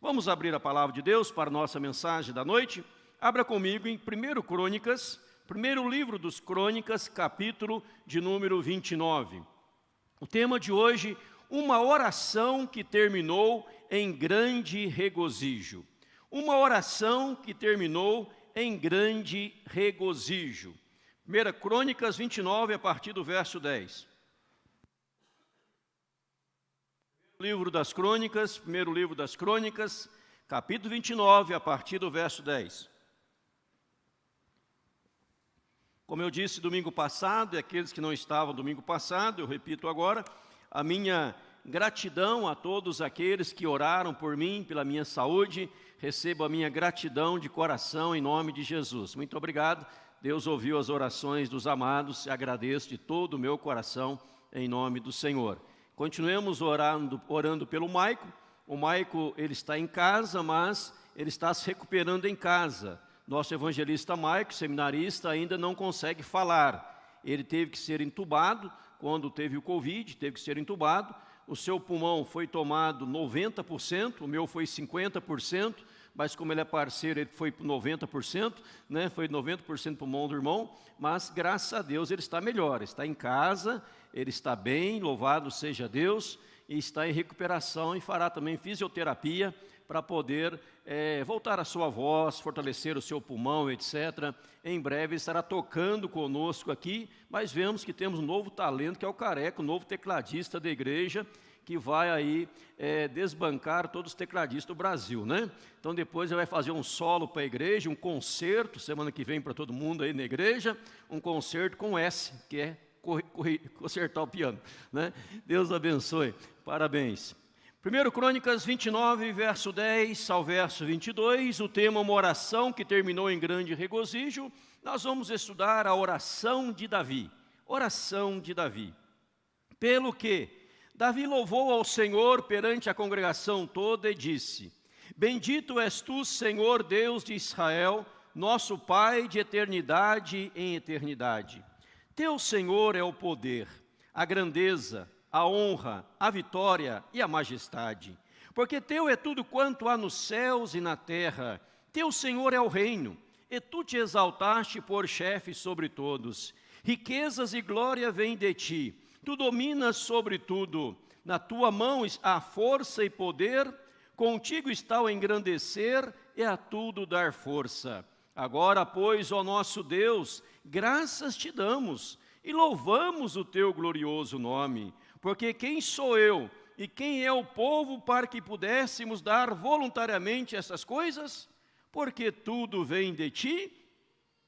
Vamos abrir a palavra de Deus para a nossa mensagem da noite? Abra comigo em 1 Crônicas, primeiro livro dos Crônicas, capítulo de número 29. O tema de hoje, uma oração que terminou em grande regozijo. Uma oração que terminou em grande regozijo. 1 Crônicas 29, a partir do verso 10. Primeiro livro das Crônicas, capítulo 29, a partir do verso 10. Como eu disse domingo passado, e aqueles que não estavam domingo passado, eu repito agora, a minha gratidão a todos aqueles que oraram por mim, pela minha saúde, recebo a minha gratidão de coração em nome de Jesus. Muito obrigado, Deus ouviu as orações dos amados, e agradeço de todo o meu coração em nome do Senhor. Continuemos orando pelo Maico. O Maico, ele está em casa, mas ele está se recuperando em casa. Nosso evangelista Maico, seminarista, ainda não consegue falar. Ele teve que ser entubado, quando teve o Covid, teve que ser entubado. O seu pulmão foi tomado 90%, o meu foi 50%, mas como ele é parceiro, ele foi 90%, né? Foi 90% pulmão do irmão, mas graças a Deus ele está melhor, está em casa, ele está bem, louvado seja Deus, e está em recuperação e fará também fisioterapia para poder voltar a sua voz, fortalecer o seu pulmão, etc. Em breve estará tocando conosco aqui, mas vemos que temos um novo talento, que é o Careca, o novo tecladista da igreja, que vai aí desbancar todos os tecladistas do Brasil, né? Então depois ele vai fazer um solo para a igreja, um concerto, semana que vem para todo mundo aí na igreja, um concerto com S, que é consertar o piano, né? Deus abençoe, parabéns. 1 Crônicas 29, verso 10 ao verso 22, o tema uma oração que terminou em grande regozijo. Nós vamos estudar a oração de Davi. Oração de Davi. Pelo que Davi louvou ao Senhor perante a congregação toda e disse: Bendito és tu, Senhor Deus de Israel, nosso Pai de eternidade em eternidade. Teu, Senhor, é o poder, a grandeza, a honra, a vitória e a majestade. Porque teu é tudo quanto há nos céus e na terra. Teu, Senhor, é o reino, e tu te exaltaste por chefe sobre todos. Riquezas e glória vêm de ti. Tu dominas sobre tudo. Na tua mão há força e poder. Contigo está o engrandecer e a tudo dar força. Agora, pois, ó nosso Deus, graças te damos e louvamos o teu glorioso nome. Porque quem sou eu e quem é o povo para que pudéssemos dar voluntariamente essas coisas? Porque tudo vem de ti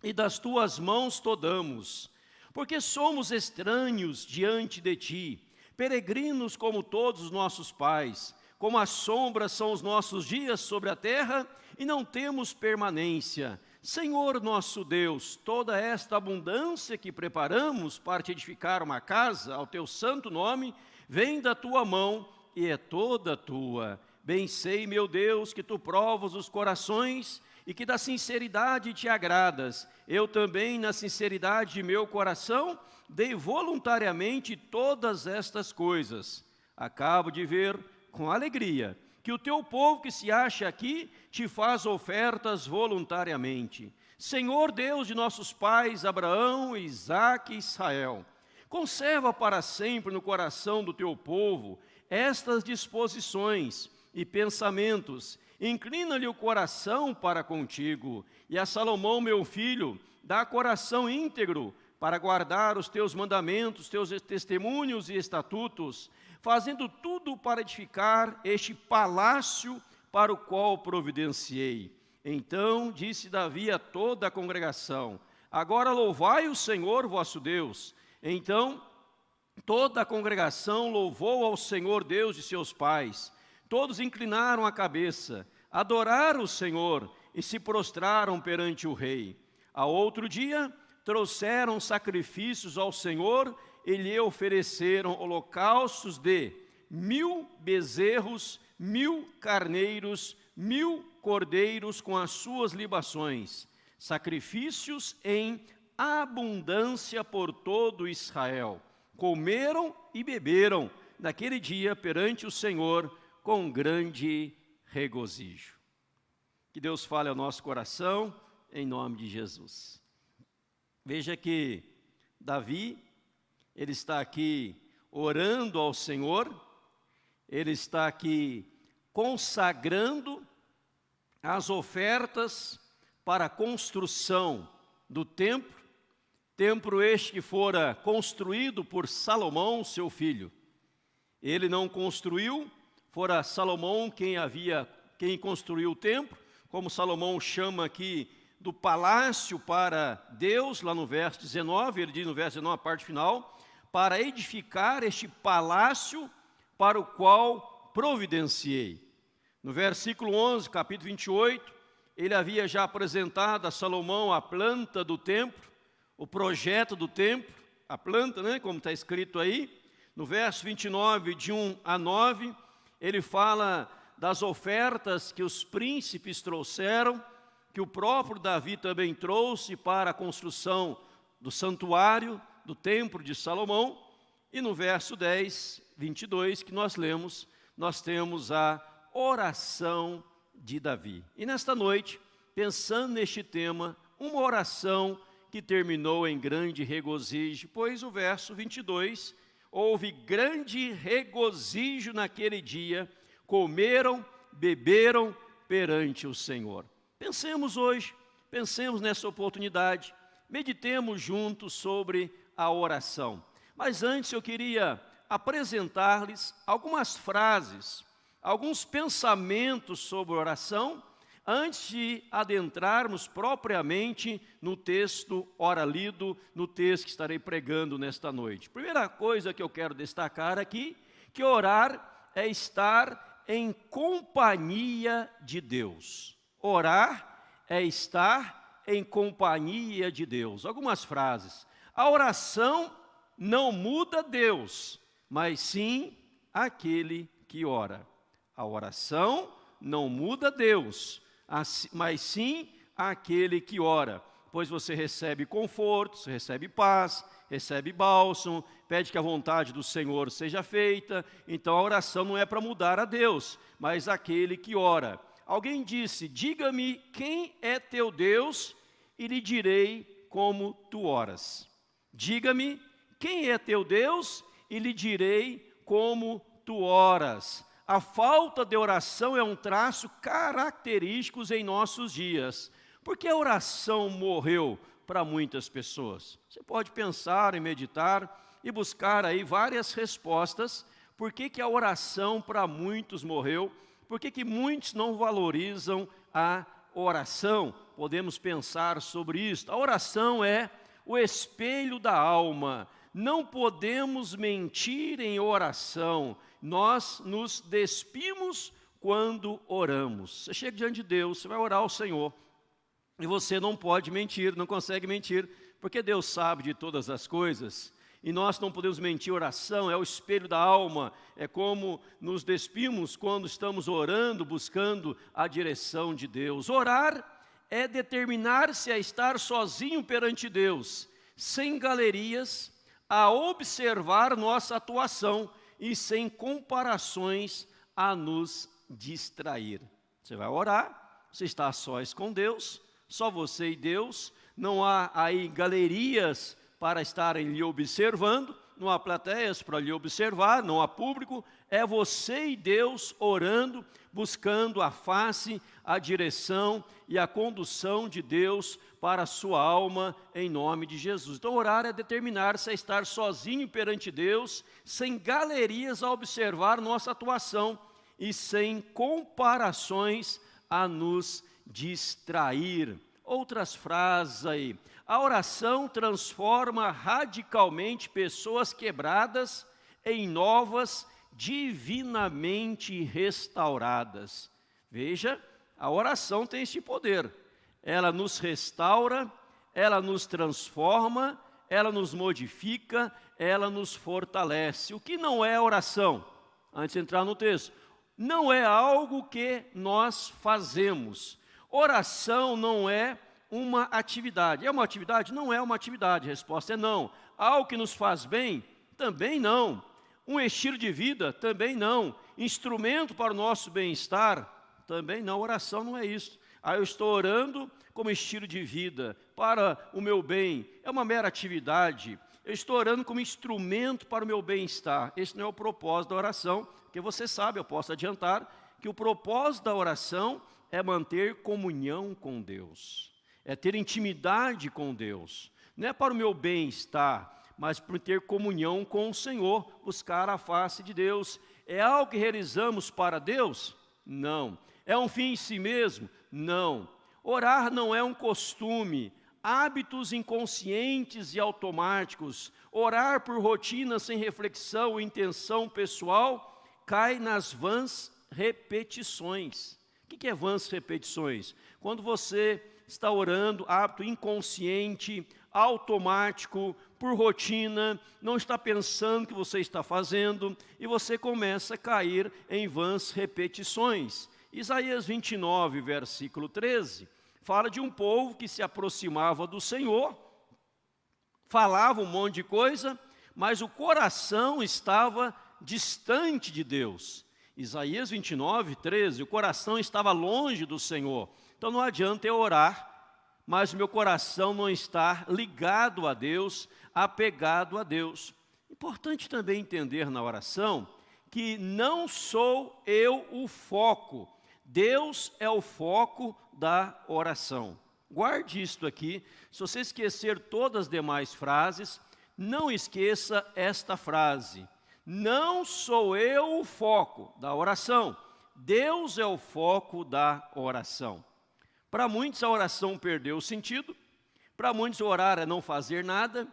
e das tuas mãos todamos. Porque somos estranhos diante de ti, peregrinos como todos os nossos pais. Como a sombra são os nossos dias sobre a terra e não temos permanência. Senhor nosso Deus, toda esta abundância que preparamos para te edificar uma casa ao teu santo nome, vem da tua mão e é toda tua. Bem sei, meu Deus, que tu provas os corações e que da sinceridade te agradas. Eu também, na sinceridade de meu coração, dei voluntariamente todas estas coisas. Acabo de ver com alegria que o teu povo que se acha aqui te faz ofertas voluntariamente. Senhor Deus de nossos pais, Abraão, Isaque e Israel, conserva para sempre no coração do teu povo estas disposições e pensamentos. Inclina-lhe o coração para contigo. E a Salomão, meu filho, dá coração íntegro para guardar os teus mandamentos, teus testemunhos e estatutos, fazendo tudo para edificar este palácio para o qual providenciei. Então disse Davi a toda a congregação: agora louvai o Senhor vosso Deus. Então toda a congregação louvou ao Senhor Deus de seus pais. Todos inclinaram a cabeça, adoraram o Senhor e se prostraram perante o rei. A outro dia trouxeram sacrifícios ao Senhor e lhe ofereceram holocaustos de 1000 bezerros, 1000 carneiros, 1000 cordeiros com as suas libações, sacrifícios em abundância por todo Israel. Comeram e beberam naquele dia perante o Senhor com grande regozijo. Que Deus fale ao nosso coração, em nome de Jesus. Veja que Davi, ele está aqui orando ao Senhor, ele está aqui consagrando as ofertas para a construção do templo este que fora construído por Salomão, seu filho. Ele não construiu, fora Salomão quem construiu o templo, como Salomão chama aqui do palácio para Deus, lá no verso 19, ele diz no verso 19, a parte final, para edificar este palácio para o qual providenciei. No versículo 11, capítulo 28, ele havia já apresentado a Salomão a planta do templo, o projeto do templo, a planta, como está escrito aí. No verso 29, de 1 a 9, ele fala das ofertas que os príncipes trouxeram, que o próprio Davi também trouxe para a construção do santuário, do templo de Salomão. E no verso 10, 22, que nós lemos, nós temos a oração de Davi. E nesta noite, pensando neste tema, uma oração que terminou em grande regozijo, pois o verso 22, houve grande regozijo naquele dia, comeram, beberam perante o Senhor. Pensemos hoje, pensemos nessa oportunidade, meditemos juntos sobre a oração. Mas antes eu queria apresentar-lhes algumas frases, alguns pensamentos sobre oração, antes de adentrarmos propriamente no texto ora lido, no texto que estarei pregando nesta noite. Primeira coisa que eu quero destacar aqui, que orar é estar em companhia de Deus. Orar é estar em companhia de Deus. Algumas frases. A oração não muda Deus, mas sim aquele que ora. A oração não muda Deus, mas sim aquele que ora, pois você recebe conforto, você recebe paz, recebe bálsamo, pede que a vontade do Senhor seja feita. Então a oração não é para mudar a Deus, mas aquele que ora. Alguém disse: diga-me quem é teu Deus e lhe direi como tu oras. Diga-me quem é teu Deus e lhe direi como tu oras. A falta de oração é um traço característico em nossos dias. Por que a oração morreu para muitas pessoas? Você pode pensar e meditar e buscar aí várias respostas. Por que a oração para muitos morreu? Por que muitos não valorizam a oração? Podemos pensar sobre isso. A oração é o espelho da alma. Não podemos mentir em oração. Nós nos despimos quando oramos. Você chega diante de Deus, você vai orar ao Senhor. E você não pode mentir, não consegue mentir, porque Deus sabe de todas as coisas. E nós não podemos mentir. Oração é o espelho da alma. É como nos despimos quando estamos orando, buscando a direção de Deus. Orar é determinar-se a estar sozinho perante Deus, sem galerias, a observar nossa atuação e sem comparações a nos distrair. Você vai orar, você está a sós com Deus, só você e Deus, não há aí galerias para estarem lhe observando, não há plateias para lhe observar, não há público, é você e Deus orando, buscando a face, a direção e a condução de Deus para a sua alma, em nome de Jesus. Então orar é determinar-se a estar sozinho perante Deus, sem galerias a observar nossa atuação e sem comparações a nos distrair. Outras frases aí. A oração transforma radicalmente pessoas quebradas em novas, divinamente restauradas. Veja, a oração tem esse poder. Ela nos restaura, ela nos transforma, ela nos modifica, ela nos fortalece. O que não é oração? Antes de entrar no texto, não é algo que nós fazemos. Oração não é uma atividade. É uma atividade? Não é uma atividade. A resposta é não. Algo que nos faz bem? Também não. Um estilo de vida? Também não. Instrumento para o nosso bem-estar? Também não, oração não é isso. Eu estou orando como estilo de vida, para o meu bem, é uma mera atividade. Eu estou orando como instrumento para o meu bem-estar. Esse não é o propósito da oração, porque você sabe, eu posso adiantar, que o propósito da oração é manter comunhão com Deus, é ter intimidade com Deus. Não é para o meu bem-estar, mas para ter comunhão com o Senhor, buscar a face de Deus. É algo que realizamos para Deus? Não. É um fim em si mesmo? Não. Orar não é um costume, hábitos inconscientes e automáticos. Orar por rotina sem reflexão ou intenção pessoal cai nas vãs repetições. O que é vãs repetições? Quando você está orando, hábito inconsciente, automático, por rotina, não está pensando o que você está fazendo, e você começa a cair em vãs repetições. Isaías 29, versículo 13, fala de um povo que se aproximava do Senhor, falava um monte de coisa, mas o coração estava distante de Deus. Isaías 29, 13, o coração estava longe do Senhor. Então não adianta eu orar, mas meu coração não está ligado a Deus, apegado a Deus. Importante também entender na oração que não sou eu o foco, Deus é o foco da oração. Guarde isto aqui, se você esquecer todas as demais frases, não esqueça esta frase: não sou eu o foco da oração, Deus é o foco da oração. Para muitos a oração perdeu o sentido, para muitos orar é não fazer nada,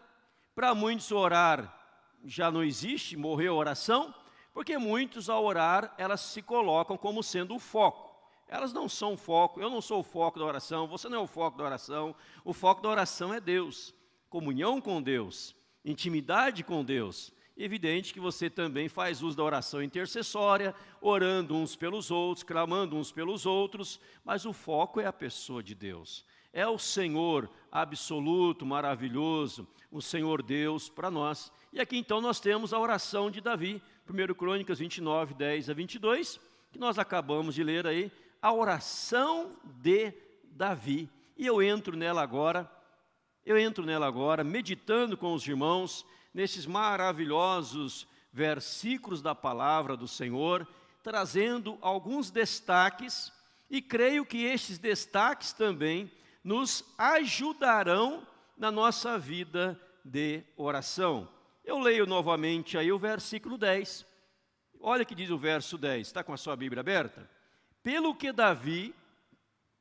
para muitos orar já não existe, morreu a oração, porque muitos ao orar elas se colocam como sendo o foco. Elas não são o foco, eu não sou o foco da oração, você não é o foco da oração. O foco da oração é Deus, comunhão com Deus, intimidade com Deus. Evidente que você também faz uso da oração intercessória, orando uns pelos outros, clamando uns pelos outros, mas o foco é a pessoa de Deus. É o Senhor absoluto, maravilhoso, o Senhor Deus para nós. E aqui então nós temos a oração de Davi, 1 Crônicas 29, 10 a 22, que nós acabamos de ler aí, a oração de Davi. E eu entro nela agora, meditando com os irmãos, nesses maravilhosos versículos da palavra do Senhor, trazendo alguns destaques, e creio que estes destaques também nos ajudarão na nossa vida de oração. Eu leio novamente aí o versículo 10. Olha o que diz o verso 10, está com a sua Bíblia aberta? Pelo que Davi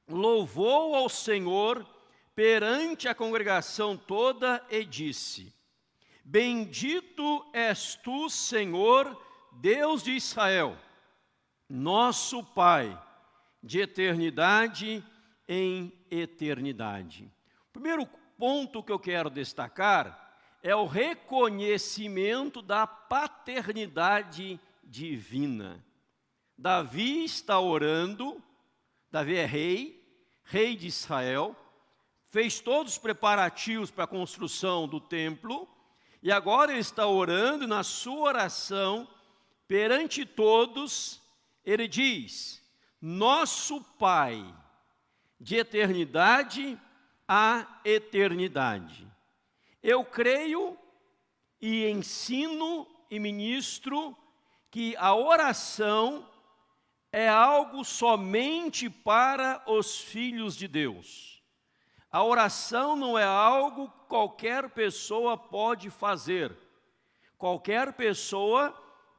louvou ao Senhor perante a congregação toda e disse: bendito és tu, Senhor, Deus de Israel, nosso Pai, de eternidade em eternidade. O primeiro ponto que eu quero destacar é o reconhecimento da paternidade divina. Davi está orando, Davi é rei de Israel, fez todos os preparativos para a construção do templo, e agora ele está orando, e na sua oração, perante todos, ele diz: nosso Pai, de eternidade a eternidade. Eu creio e ensino e ministro que a oração é algo somente para os filhos de Deus. A oração não é algo que qualquer pessoa pode fazer. Qualquer pessoa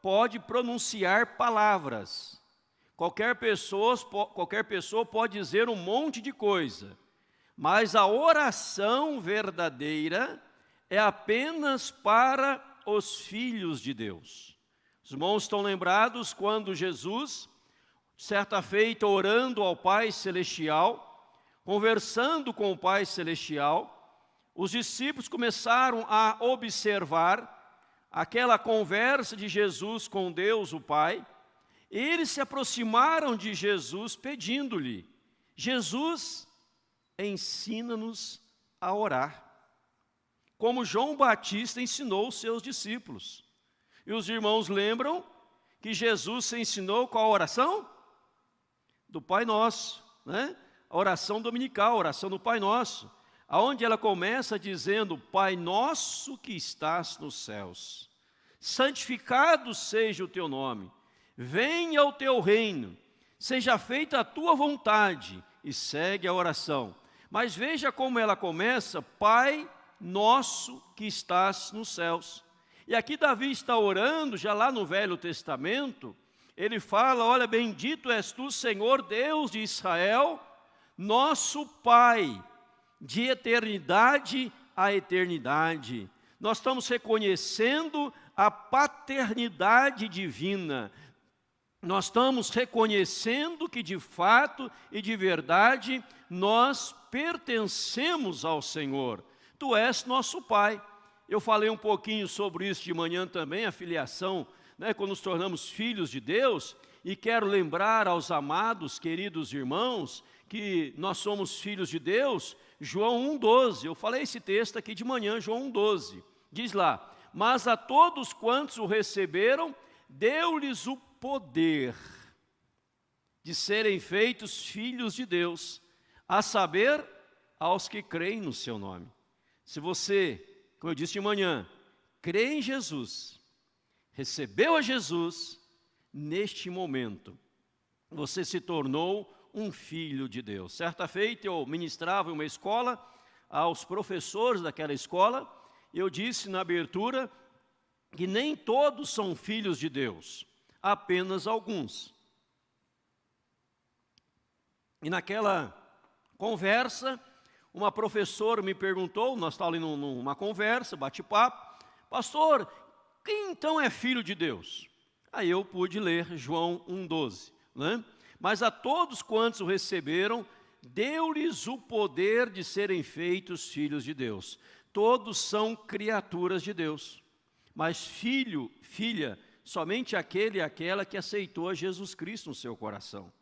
pode pronunciar palavras. Qualquer pessoa pode dizer um monte de coisa. Mas a oração verdadeira é apenas para os filhos de Deus. Os irmãos estão lembrados quando Jesus, certa feita, orando ao Pai Celestial, conversando com o Pai Celestial, os discípulos começaram a observar aquela conversa de Jesus com Deus, o Pai, e eles se aproximaram de Jesus pedindo-lhe: Jesus, ensina-nos a orar, como João Batista ensinou os seus discípulos. E os irmãos lembram que Jesus se ensinou qual oração? do Pai Nosso, né? A oração dominical, a oração do Pai Nosso, aonde ela começa dizendo: Pai nosso que estás nos céus, santificado seja o teu nome, venha o teu reino, seja feita a tua vontade, e segue a oração. Mas veja como ela começa: Pai nosso que estás nos céus. E aqui Davi está orando, já lá no Velho Testamento, ele fala: olha, bendito és tu, Senhor Deus de Israel, nosso Pai, de eternidade a eternidade. Nós estamos reconhecendo a paternidade divina. Nós estamos reconhecendo que de fato e de verdade nós pertencemos ao Senhor. Tu és nosso Pai. Eu falei um pouquinho sobre isso de manhã também, a filiação, né, quando nos tornamos filhos de Deus, e quero lembrar aos amados, queridos irmãos, que nós somos filhos de Deus. João 1,12, eu falei esse texto aqui de manhã, João 1,12, diz lá: mas a todos quantos o receberam, deu-lhes o poder de serem feitos filhos de Deus, a saber, aos que creem no seu nome. Se você, como eu disse de manhã, crê em Jesus, recebeu a Jesus, neste momento, você se tornou um filho de Deus. Certa feita eu ministrava em uma escola, aos professores daquela escola, e eu disse na abertura que nem todos são filhos de Deus, apenas alguns. E naquela conversa, uma professora me perguntou, nós estávamos ali numa conversa, bate-papo: pastor, quem então é filho de Deus? Aí eu pude ler João 1,12, né? Mas a todos quantos o receberam, deu-lhes o poder de serem feitos filhos de Deus. Todos são criaturas de Deus. Mas filho, filha, somente aquele e aquela que aceitou a Jesus Cristo no seu coração.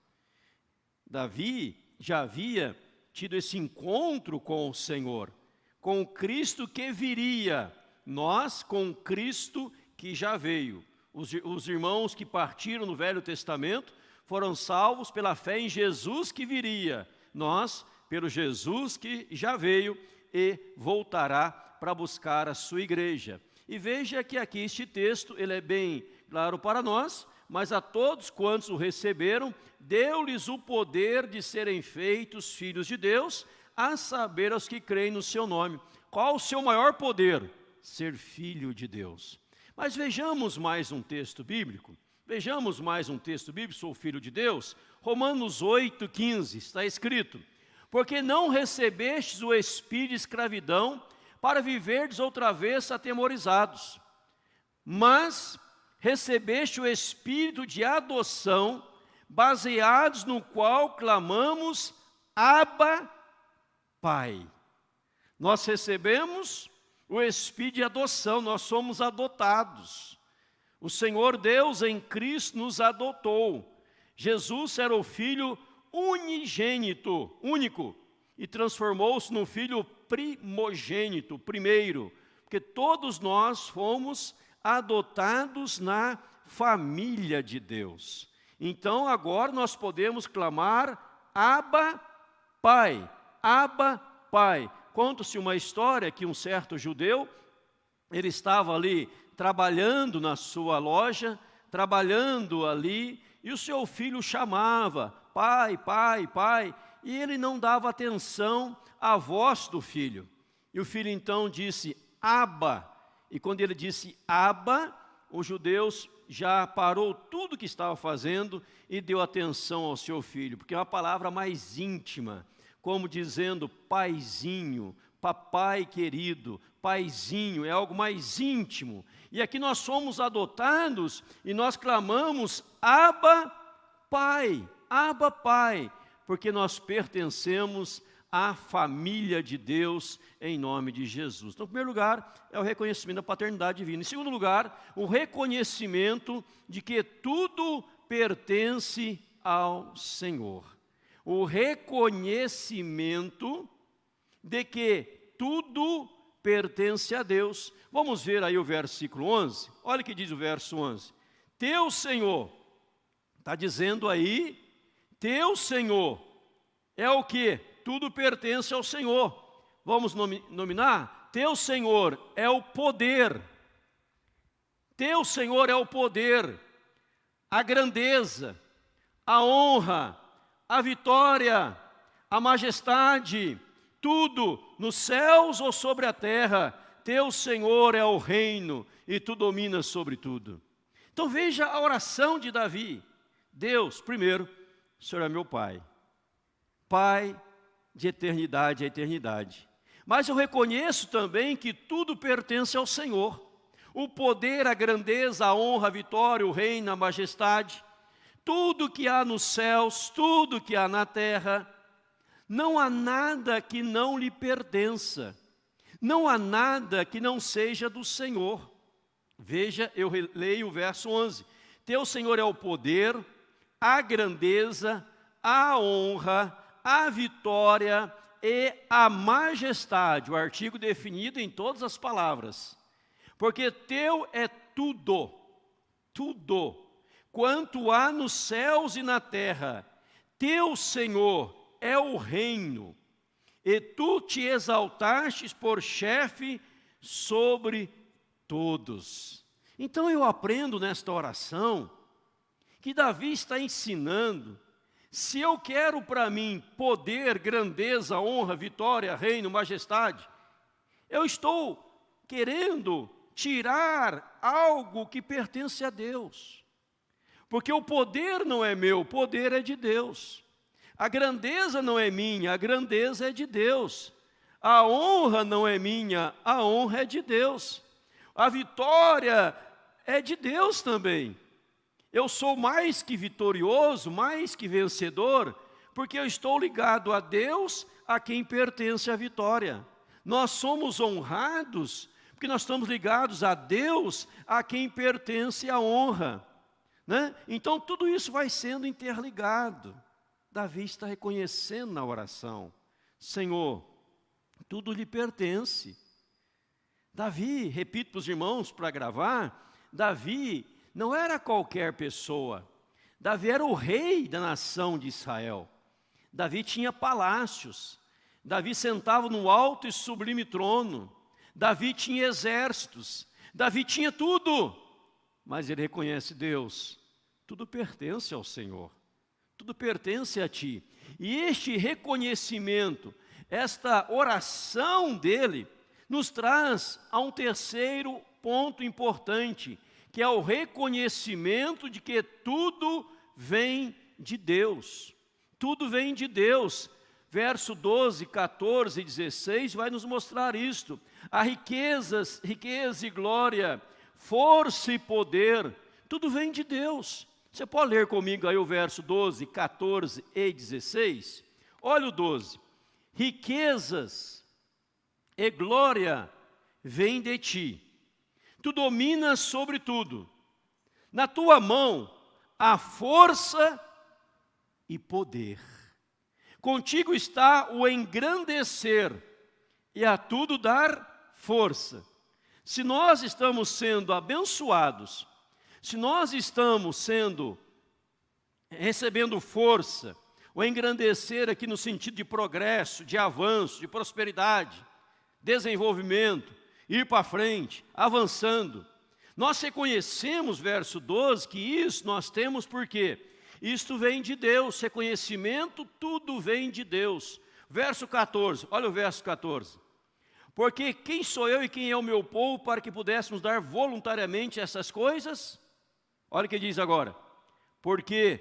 Davi já havia tido esse encontro com o Senhor, com o Cristo que viria, nós com o Cristo que já veio. Os irmãos que partiram no Velho Testamento foram salvos pela fé em Jesus que viria, nós pelo Jesus que já veio e voltará para buscar a sua igreja. E veja que aqui este texto, ele é bem claro para nós: mas a todos quantos o receberam, deu-lhes o poder de serem feitos filhos de Deus, a saber, aos que creem no seu nome. Qual o seu maior poder? Ser filho de Deus. Mas vejamos mais um texto bíblico. Vejamos mais um texto bíblico, sou filho de Deus. Romanos 8,15, está escrito: porque não recebestes o espírito de escravidão para viverdes outra vez atemorizados, mas recebeste o espírito de adoção, baseados no qual clamamos: Abba, Pai. Nós recebemos o espírito de adoção, nós somos adotados. O Senhor Deus em Cristo nos adotou. Jesus era o Filho unigênito, único, e transformou-se no Filho primogênito, primeiro, porque todos nós fomos adotados na família de Deus. Então agora nós podemos clamar: Abba, Pai, Abba, Pai. Conta-se uma história que um certo judeu, ele estava ali trabalhando na sua loja, trabalhando ali, e o seu filho chamava: pai, pai, pai, e ele não dava atenção à voz do filho. E o filho então disse: Abba. E quando ele disse Abba, os judeus já parou tudo que estava fazendo e deu atenção ao seu filho, porque é uma palavra mais íntima, como dizendo paizinho, papai querido, paizinho, é algo mais íntimo. E aqui nós somos adotados e nós clamamos: Abba, Pai, Abba, Pai, porque nós pertencemos à família de Deus em nome de Jesus. Então, em primeiro lugar, é o reconhecimento da paternidade divina. Em segundo lugar, o reconhecimento de que tudo pertence ao Senhor. O reconhecimento de que tudo pertence a Deus. Vamos ver aí o versículo 11. Olha o que diz o verso 11. Teu Senhor, está dizendo aí, Teu Senhor é o que? Tudo pertence ao Senhor. Vamos nominar? Teu Senhor é o poder. Teu Senhor é o poder, a grandeza, a honra, a vitória, a majestade, tudo nos céus ou sobre a terra. Teu Senhor é o reino e tu dominas sobre tudo. Então veja a oração de Davi. Deus, primeiro, o Senhor é meu Pai. Pai de eternidade a eternidade. Mas eu reconheço também que tudo pertence ao Senhor. O poder, a grandeza, a honra, a vitória, o reino, a majestade. Tudo que há nos céus, tudo que há na terra. Não há nada que não lhe pertença. Não há nada que não seja do Senhor. Veja, eu leio o verso 11. Teu Senhor é o poder, a grandeza, a honra, a vitória e a majestade. O artigo definido em todas as palavras. Porque teu é tudo, tudo, quanto há nos céus e na terra. Teu Senhor é o reino, e tu te exaltastes por chefe sobre todos. Então eu aprendo nesta oração que Davi está ensinando, se eu quero para mim poder, grandeza, honra, vitória, reino, majestade, eu estou querendo tirar algo que pertence a Deus. Porque o poder não é meu, o poder é de Deus. A grandeza não é minha, a grandeza é de Deus. A honra não é minha, a honra é de Deus. A vitória é de Deus também. Eu sou mais que vitorioso, mais que vencedor, porque eu estou ligado a Deus, a quem pertence a vitória. Nós somos honrados, porque nós estamos ligados a Deus, a quem pertence a honra. Né? Então tudo isso vai sendo interligado. Davi está reconhecendo na oração, Senhor, tudo lhe pertence. Davi, repito para os irmãos para gravar, Davi não era qualquer pessoa. Davi era o rei da nação de Israel. Davi tinha palácios. Davi sentava no alto e sublime trono. Davi tinha exércitos. Davi tinha tudo. Mas ele reconhece Deus. Tudo pertence ao Senhor. Tudo pertence a ti. E este reconhecimento, esta oração dele, nos traz a um terceiro ponto importante, que é o reconhecimento de que tudo vem de Deus. Tudo vem de Deus. Verso 12, 14 e 16 vai nos mostrar isto. A riqueza e glória, força e poder, tudo vem de Deus. Você pode ler comigo aí o verso 12, 14 e 16? Olha o 12. Riquezas e glória vêm de ti. Tu dominas sobre tudo. Na tua mão há força e poder. Contigo está o engrandecer e a tudo dar força. Se nós estamos sendo abençoados, se nós estamos recebendo força, o engrandecer aqui no sentido de progresso, de avanço, de prosperidade, desenvolvimento, ir para frente, avançando. Nós reconhecemos, verso 12, que isso nós temos porque isto vem de Deus, reconhecimento, tudo vem de Deus. Verso 14, olha o verso 14. Porque quem sou eu e quem é o meu povo para que pudéssemos dar voluntariamente essas coisas? Olha o que diz agora. Porque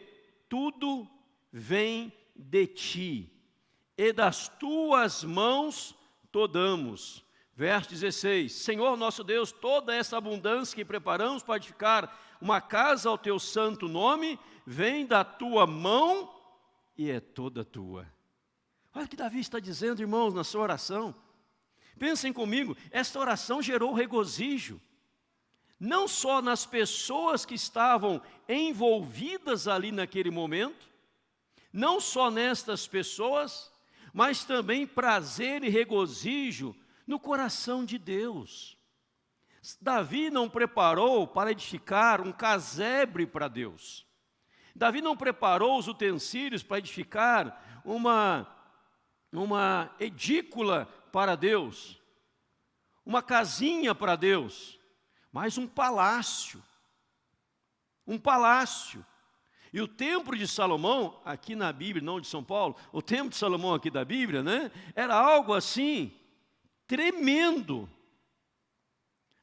tudo vem de ti, e das tuas mãos damos. Verso 16, Senhor nosso Deus, toda essa abundância que preparamos para edificar uma casa ao teu santo nome, vem da tua mão e é toda tua. Olha o que Davi está dizendo, irmãos, na sua oração. Pensem comigo, esta oração gerou regozijo, não só nas pessoas que estavam envolvidas ali naquele momento, não só nestas pessoas, mas também prazer e regozijo no coração de Deus. Davi não preparou para edificar um casebre para Deus. Davi não preparou os utensílios para edificar uma edícula para Deus, uma casinha para Deus, mas um palácio. Um palácio. E o templo de Salomão, aqui na Bíblia, não de São Paulo, o templo de Salomão aqui da Bíblia, né? Era algo assim, tremendo.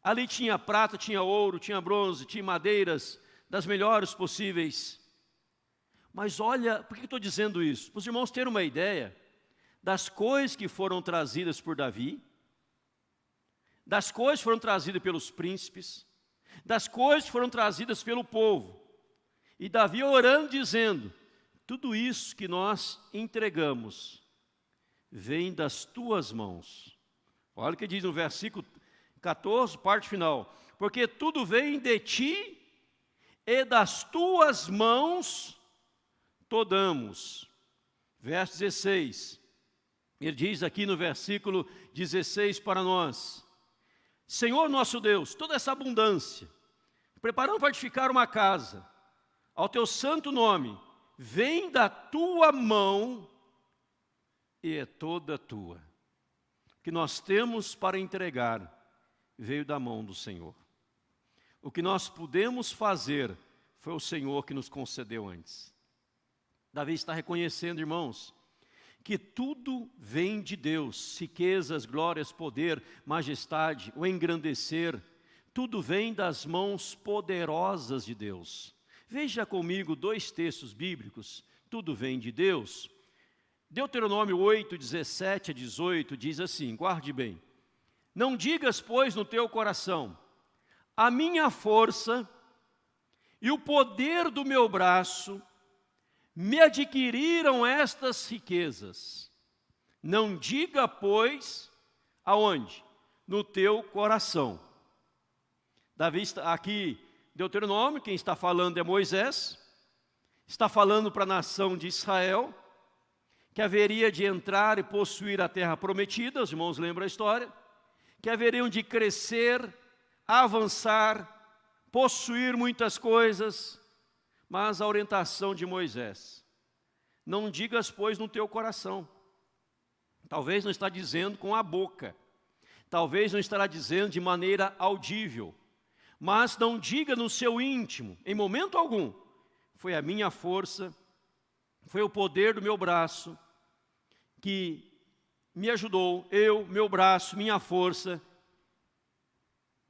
Ali tinha prata, tinha ouro, tinha bronze, tinha madeiras das melhores possíveis. Mas olha, por que eu estou dizendo isso? Para os irmãos terem uma ideia das coisas que foram trazidas por Davi, das coisas que foram trazidas pelos príncipes, das coisas que foram trazidas pelo povo. E Davi orando, dizendo, tudo isso que nós entregamos vem das tuas mãos. Olha o que diz no versículo 14, parte final. Porque tudo vem de ti e das tuas mãos todamos. Verso 16. Ele diz aqui no versículo 16 para nós. Senhor nosso Deus, toda essa abundância, preparando para edificar uma casa, ao teu santo nome, vem da tua mão e é toda tua. O que nós temos para entregar veio da mão do Senhor. O que nós pudemos fazer foi o Senhor que nos concedeu antes. Davi está reconhecendo, irmãos, que tudo vem de Deus, riquezas, glórias, poder, majestade, o engrandecer, tudo vem das mãos poderosas de Deus. Veja comigo 2 textos bíblicos, tudo vem de Deus. Deuteronômio 8, 17 a 18 diz assim, guarde bem. Não digas, pois, no teu coração, a minha força e o poder do meu braço me adquiriram estas riquezas. Não diga, pois, aonde? No teu coração. Davi está aqui, Deuteronômio, quem está falando é Moisés, está falando para a nação de Israel, que haveria de entrar e possuir a terra prometida, os irmãos lembram a história, que haveriam de crescer, avançar, possuir muitas coisas, mas a orientação de Moisés, não digas, pois, no teu coração. Talvez não está dizendo com a boca, talvez não estará dizendo de maneira audível, mas não diga no seu íntimo, em momento algum, foi a minha força, foi o poder do meu braço que me ajudou, meu braço, minha força,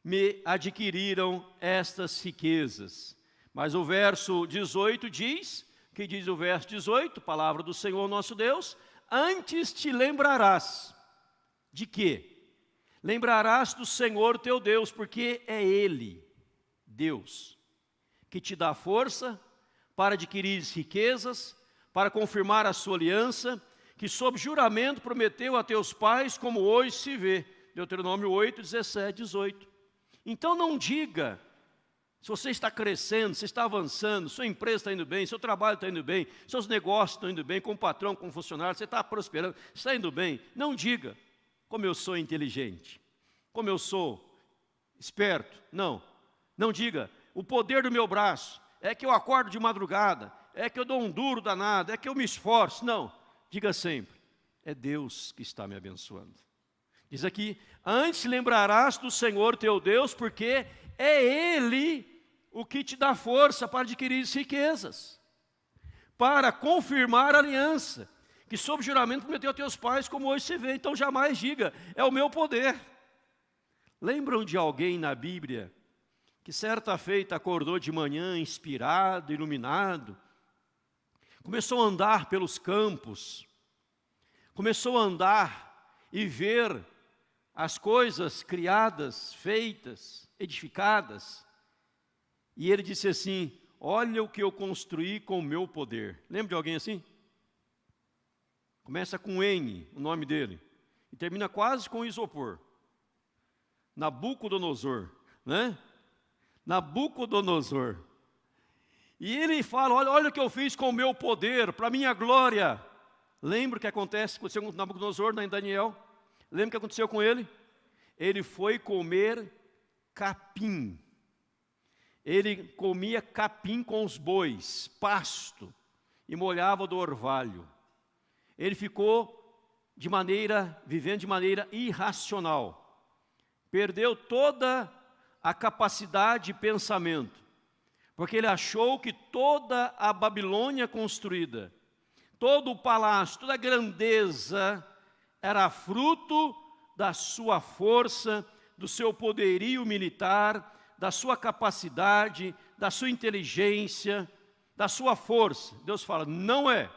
me adquiriram estas riquezas. Mas o verso 18 diz, que diz o verso 18, palavra do Senhor nosso Deus, antes te lembrarás de quê? Lembrarás do Senhor teu Deus, porque é Ele, Deus, que te dá força para adquirir riquezas, para confirmar a sua aliança, que sob juramento prometeu a teus pais, como hoje se vê. Deuteronômio 8, 17, 18. Então não diga, se você está crescendo, se está avançando, sua empresa está indo bem, seu trabalho está indo bem, seus negócios estão indo bem, com o patrão, com o funcionário, você está prosperando, está indo bem. Não diga, como eu sou inteligente, como eu sou esperto. Não, não diga, o poder do meu braço, é que eu acordo de madrugada, é que eu dou um duro danado, é que eu me esforço. Não, diga sempre, é Deus que está me abençoando. Diz aqui, antes lembrarás do Senhor teu Deus, porque é Ele o que te dá força para adquirir riquezas, para confirmar a aliança, que sob juramento prometeu a teus pais, como hoje se vê. Então jamais diga, é o meu poder. Lembram de alguém na Bíblia, que certa feita acordou de manhã, inspirado, iluminado, começou a andar pelos campos, começou a andar e ver as coisas criadas, feitas, edificadas, e ele disse assim, olha o que eu construí com o meu poder. Lembra de alguém assim? Começa com N, o nome dele, e termina quase com isopor. Nabucodonosor, né? Nabucodonosor. E ele fala, olha o que eu fiz com o meu poder, para a minha glória. Lembra o que aconteceu com Nabucodonosor em Daniel? Lembra o que aconteceu com ele? Ele foi comer capim. Ele comia capim com os bois, pasto, e molhava do orvalho. Ele ficou vivendo de maneira irracional. Perdeu toda a capacidade de pensamento, porque ele achou que toda a Babilônia construída, todo o palácio, toda a grandeza, era fruto da sua força, do seu poderio militar, da sua capacidade, da sua inteligência, da sua força. Deus fala, não é.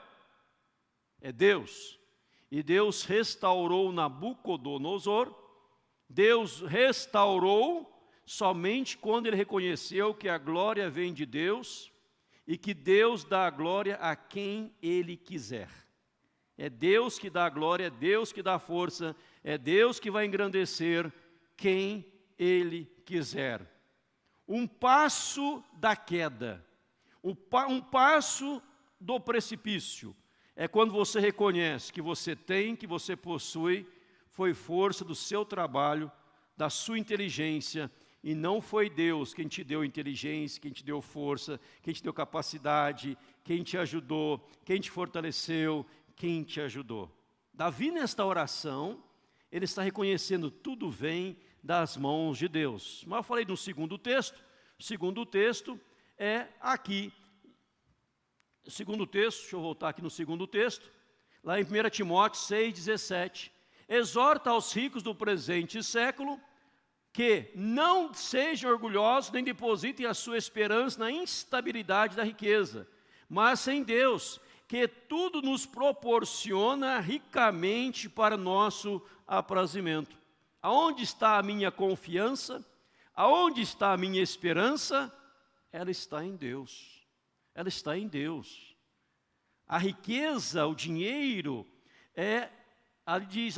É Deus. E Deus restaurou Nabucodonosor. Deus restaurou somente quando ele reconheceu que a glória vem de Deus e que Deus dá a glória a quem Ele quiser. É Deus que dá a glória, é Deus que dá a força, é Deus que vai engrandecer quem Ele quiser. Um passo da queda, um passo do precipício, é quando você reconhece que você tem, que você possui, foi força do seu trabalho, da sua inteligência, e não foi Deus quem te deu inteligência, quem te deu força, quem te deu capacidade, quem te ajudou, quem te fortaleceu, quem te ajudou. Davi, nesta oração, ele está reconhecendo tudo vem das mãos de Deus. Mas eu falei no segundo texto. O segundo texto é aqui. O segundo texto, deixa eu voltar aqui no segundo texto, lá em 1 Timóteo 6,17. Exorta aos ricos do presente século que não sejam orgulhosos nem depositem a sua esperança na instabilidade da riqueza, mas em Deus, que tudo nos proporciona ricamente para nosso aprazimento. Aonde está a minha confiança? Aonde está a minha esperança? Ela está em Deus. Ela está em Deus. A riqueza, o dinheiro, ele diz,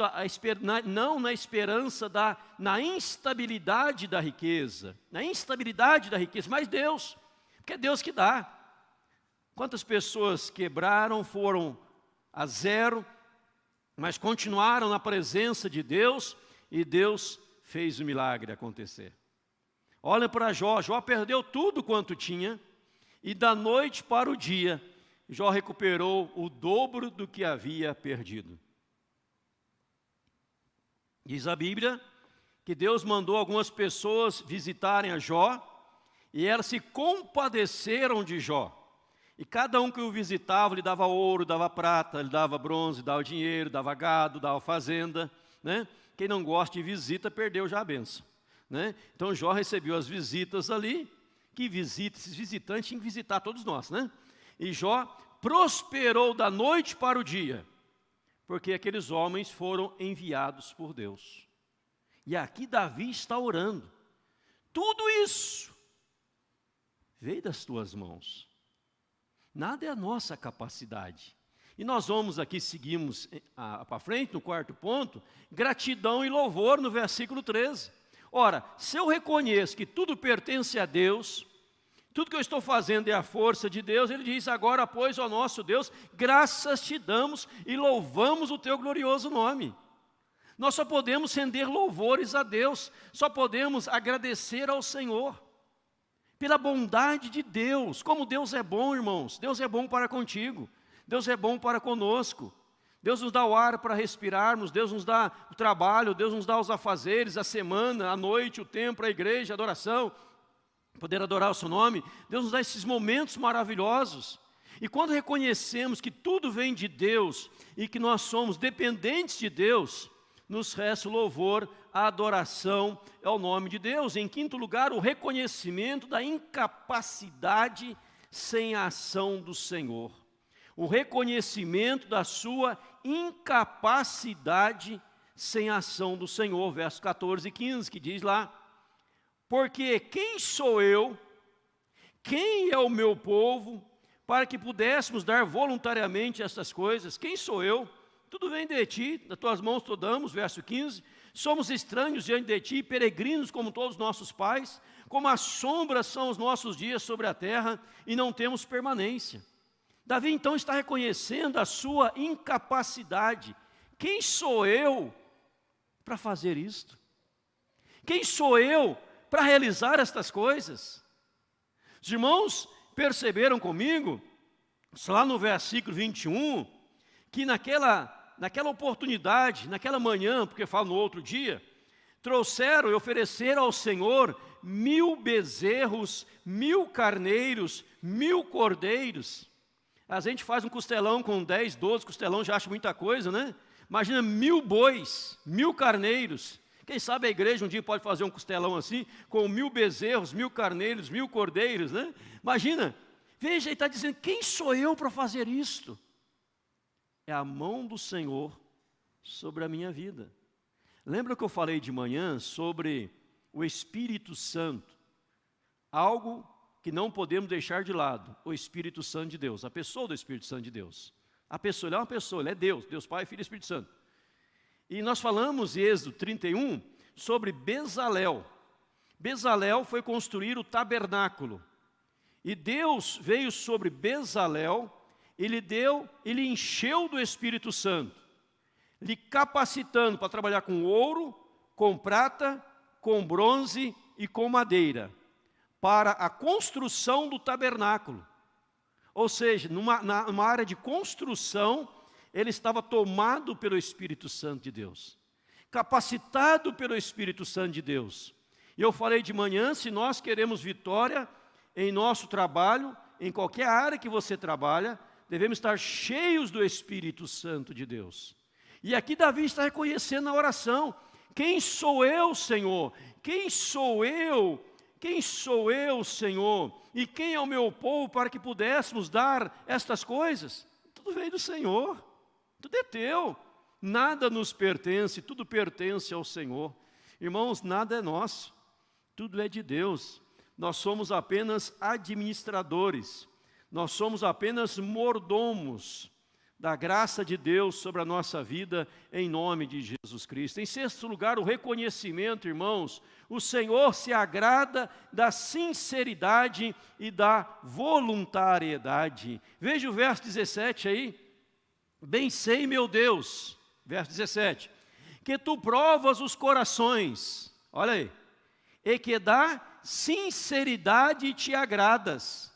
não na esperança, na instabilidade da riqueza. Na instabilidade da riqueza, mas Deus, porque é Deus que dá. Quantas pessoas quebraram, foram a zero, mas continuaram na presença de Deus, e Deus fez o milagre acontecer. Olha para Jó, Jó perdeu tudo quanto tinha, e da noite para o dia, Jó recuperou o dobro do que havia perdido. Diz a Bíblia que Deus mandou algumas pessoas visitarem a Jó, e elas se compadeceram de Jó. E cada um que o visitava, lhe dava ouro, dava prata, lhe dava bronze, dava dinheiro, dava gado, dava fazenda, né? Quem não gosta de visita, perdeu já a bênção, né? Então Jó recebeu as visitas ali, esses visitantes tinham que visitar todos nós, né? E Jó prosperou da noite para o dia, porque aqueles homens foram enviados por Deus. E aqui Davi está orando. Tudo isso veio das tuas mãos. Nada é a nossa capacidade. E nós vamos aqui, seguimos para frente, no quarto ponto, gratidão e louvor no versículo 13. Ora, se eu reconheço que tudo pertence a Deus, tudo que eu estou fazendo é a força de Deus, ele diz, agora, pois, ó nosso Deus, graças te damos e louvamos o teu glorioso nome. Nós só podemos render louvores a Deus, só podemos agradecer ao Senhor, pela bondade de Deus. Como Deus é bom, irmãos. Deus é bom para contigo, Deus é bom para conosco. Deus nos dá o ar para respirarmos, Deus nos dá o trabalho, Deus nos dá os afazeres, a semana, a noite, o tempo, a igreja, a adoração, poder adorar o seu nome. Deus nos dá esses momentos maravilhosos. E quando reconhecemos que tudo vem de Deus e que nós somos dependentes de Deus, nos resta o louvor, a adoração ao nome de Deus. Em quinto lugar, o reconhecimento da incapacidade sem a ação do Senhor. O reconhecimento da sua incapacidade sem a ação do Senhor. Versos 14 e 15, que diz lá, porque quem sou eu, quem é o meu povo, para que pudéssemos dar voluntariamente essas coisas? Quem sou eu? Tudo vem de ti, das tuas mãos te damos, verso 15. Somos estranhos diante de ti, peregrinos como todos os nossos pais, como a sombra são os nossos dias sobre a terra, e não temos permanência. Davi então está reconhecendo a sua incapacidade. Quem sou eu para fazer isto? Quem sou eu para realizar estas coisas? Os irmãos perceberam comigo, lá no versículo 21, que naquela oportunidade, naquela manhã, porque falo no outro dia, trouxeram e ofereceram ao Senhor 1000 bezerros, 1000 carneiros, 1000 cordeiros. A gente faz um costelão com 10, 12 costelão, já acha muita coisa, né? Imagina 1000 bois, 1000 carneiros. Quem sabe a igreja um dia pode fazer um costelão assim, com 1000 bezerros, 1000 carneiros, 1000 cordeiros, né? Imagina, veja, ele está dizendo, quem sou eu para fazer isto? É a mão do Senhor sobre a minha vida. Lembra que eu falei de manhã sobre o Espírito Santo? Algo que não podemos deixar de lado, o Espírito Santo de Deus, a pessoa do Espírito Santo de Deus. A pessoa, ele é uma pessoa, ele é Deus, Deus Pai, Filho e Espírito Santo. E nós falamos em Êxodo 31 sobre Bezalel. Bezalel foi construir o tabernáculo. E Deus veio sobre Bezalel, ele encheu do Espírito Santo, lhe capacitando para trabalhar com ouro, com prata, com bronze e com madeira, para a construção do tabernáculo. Ou seja, numa área de construção, ele estava tomado pelo Espírito Santo de Deus, capacitado pelo Espírito Santo de Deus. E eu falei de manhã, se nós queremos vitória em nosso trabalho, em qualquer área que você trabalha, devemos estar cheios do Espírito Santo de Deus. E aqui Davi está reconhecendo na oração, quem sou eu, Senhor? Quem sou eu? Quem sou eu, Senhor? E quem é o meu povo para que pudéssemos dar estas coisas? Tudo vem do Senhor, tudo é teu, nada nos pertence, tudo pertence ao Senhor. Irmãos, nada é nosso, tudo é de Deus. Nós somos apenas administradores, nós somos apenas mordomos da graça de Deus sobre a nossa vida, em nome de Jesus Cristo. Em sexto lugar, o reconhecimento, irmãos. O Senhor se agrada da sinceridade e da voluntariedade. Veja o verso 17 aí. Bem sei, meu Deus, verso 17, que tu provas os corações, olha aí, e que da sinceridade te agradas.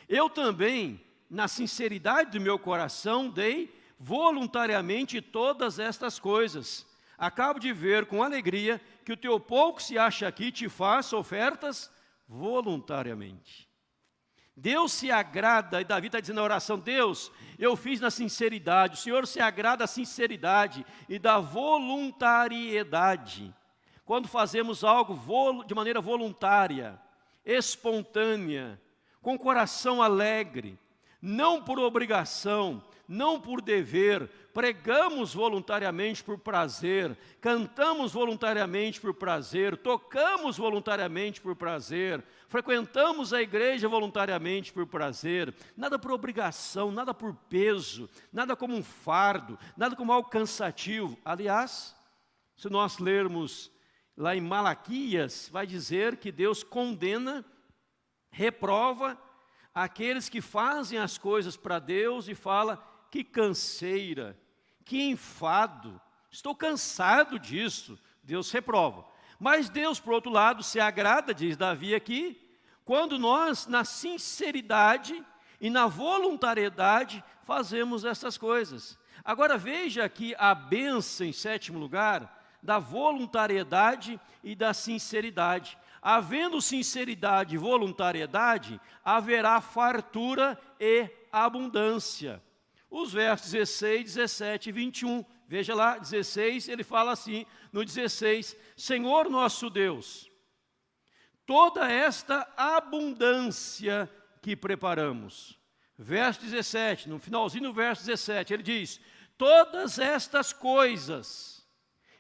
Eu também, na sinceridade do meu coração, dei voluntariamente todas estas coisas. Acabo de ver com alegria que o teu povo que se acha aqui te faz ofertas voluntariamente. Deus se agrada, e Davi está dizendo na oração, Deus, eu fiz na sinceridade, o Senhor se agrada da sinceridade e da voluntariedade. Quando fazemos algo de maneira voluntária, espontânea, com coração alegre, não por obrigação, não por dever, pregamos voluntariamente por prazer, cantamos voluntariamente por prazer, tocamos voluntariamente por prazer, frequentamos a igreja voluntariamente por prazer, nada por obrigação, nada por peso, nada como um fardo, nada como algo cansativo. Aliás, se nós lermos lá em Malaquias, vai dizer que Deus condena, reprova aqueles que fazem as coisas para Deus e fala, que canseira, que enfado, estou cansado disso. Deus reprova. Mas Deus, por outro lado, se agrada, diz Davi aqui, quando nós, na sinceridade e na voluntariedade, fazemos essas coisas. Agora veja aqui a bênção, em sétimo lugar, da voluntariedade e da sinceridade. Havendo sinceridade e voluntariedade, haverá fartura e abundância. Os versos 16, 17 e 21. Veja lá, 16, ele fala assim, no 16, Senhor nosso Deus, toda esta abundância que preparamos. Verso 17, no finalzinho do verso 17, ele diz, todas estas coisas.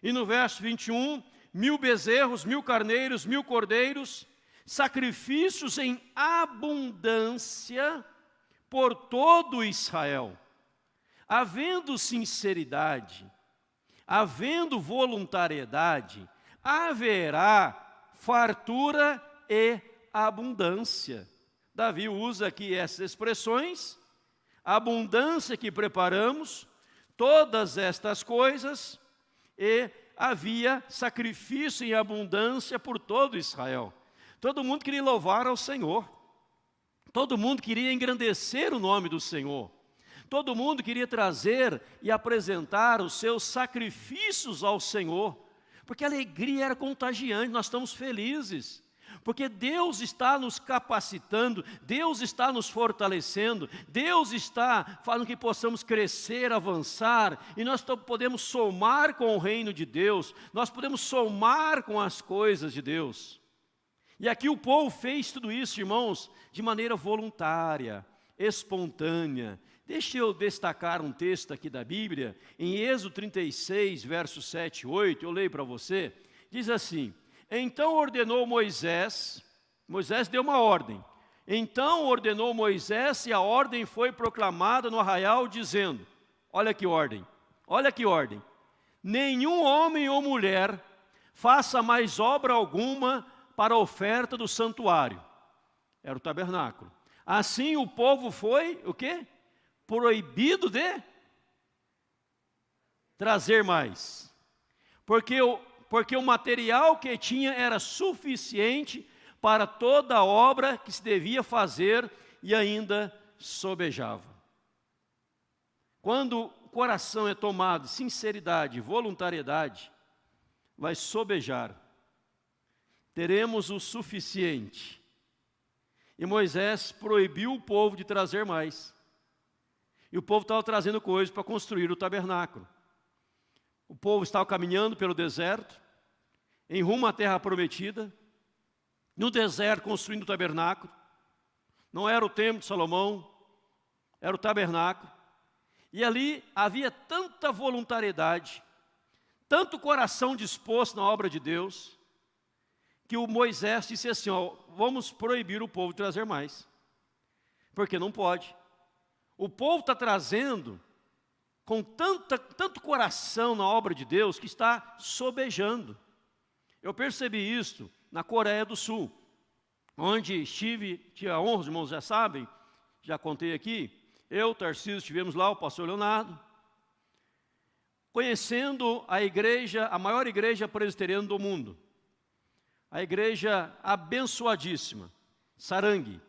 E no verso 21, 1000 bezerros, 1000 carneiros, 1000 cordeiros, sacrifícios em abundância por todo Israel. Havendo sinceridade, havendo voluntariedade, haverá fartura e abundância. Davi usa aqui essas expressões, abundância que preparamos, todas estas coisas, e havia sacrifício em abundância por todo Israel. Todo mundo queria louvar ao Senhor. Todo mundo queria engrandecer o nome do Senhor. Todo mundo queria trazer e apresentar os seus sacrifícios ao Senhor, porque a alegria era contagiante, nós estamos felizes, porque Deus está nos capacitando, Deus está nos fortalecendo, Deus está fazendo que possamos crescer, avançar, e nós podemos somar com o reino de Deus, nós podemos somar com as coisas de Deus. E aqui o povo fez tudo isso, irmãos, de maneira voluntária, espontânea. Deixa eu destacar um texto aqui da Bíblia, em Êxodo 36, versos 7 e 8, eu leio para você, diz assim: então ordenou Moisés deu uma ordem, então ordenou Moisés e a ordem foi proclamada no arraial, dizendo, olha que ordem, nenhum homem ou mulher faça mais obra alguma para a oferta do santuário, era o tabernáculo. Assim o povo foi, o quê? Proibido de trazer mais, porque o material que tinha era suficiente para toda a obra que se devia fazer e ainda sobejava. Quando o coração é tomado de sinceridade, voluntariedade, vai sobejar, teremos o suficiente. E Moisés proibiu o povo de trazer mais. E o povo estava trazendo coisas para construir o tabernáculo. O povo estava caminhando pelo deserto, em rumo à terra prometida, no deserto construindo o tabernáculo. Não era o templo de Salomão, era o tabernáculo. E ali havia tanta voluntariedade, tanto coração disposto na obra de Deus, que o Moisés disse assim, vamos proibir o povo de trazer mais, porque não pode. O povo está trazendo com tanto coração na obra de Deus que está sobejando. Eu percebi isso na Coreia do Sul, onde tive a honra, os irmãos já sabem, já contei aqui, eu, Tarcísio, estivemos lá, o pastor Leonardo, conhecendo a igreja, a maior igreja presbiteriana do mundo, a igreja abençoadíssima, Sarangue,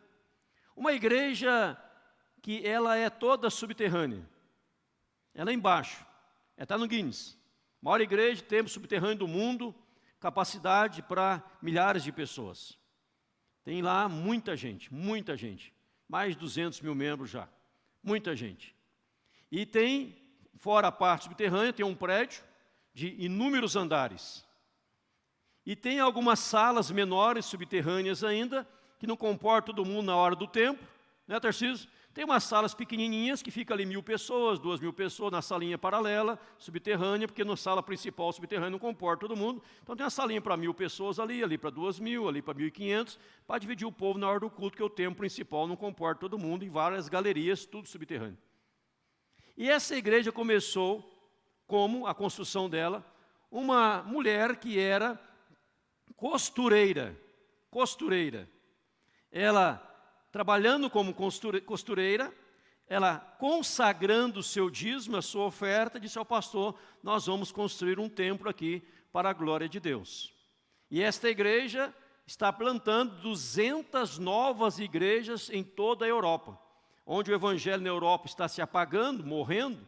uma igreja que ela é toda subterrânea, ela é embaixo, ela está no Guinness, maior igreja de templo subterrâneo do mundo, capacidade para milhares de pessoas. Tem lá muita gente, mais de 200 mil membros já, muita gente. E tem, fora a parte subterrânea, tem um prédio de inúmeros andares. E tem algumas salas menores, subterrâneas ainda, que não comportam todo mundo na hora do tempo, né, Tarcísio? Tem umas salas pequenininhas que fica ali 1.000 pessoas, 2.000 pessoas na salinha paralela, subterrânea, porque na sala principal subterrânea não comporta todo mundo. Então tem uma salinha para 1.000 pessoas ali para 2.000, ali para 1.500, para dividir o povo na hora do culto, que o templo principal não comporta todo mundo, em várias galerias, tudo subterrâneo. E essa igreja começou, como a construção dela, uma mulher que era costureira. Ela trabalhando como costureira, ela consagrando o seu dízimo, a sua oferta, disse ao pastor, nós vamos construir um templo aqui para a glória de Deus. E esta igreja está plantando 200 novas igrejas em toda a Europa. Onde o evangelho na Europa está se apagando, morrendo,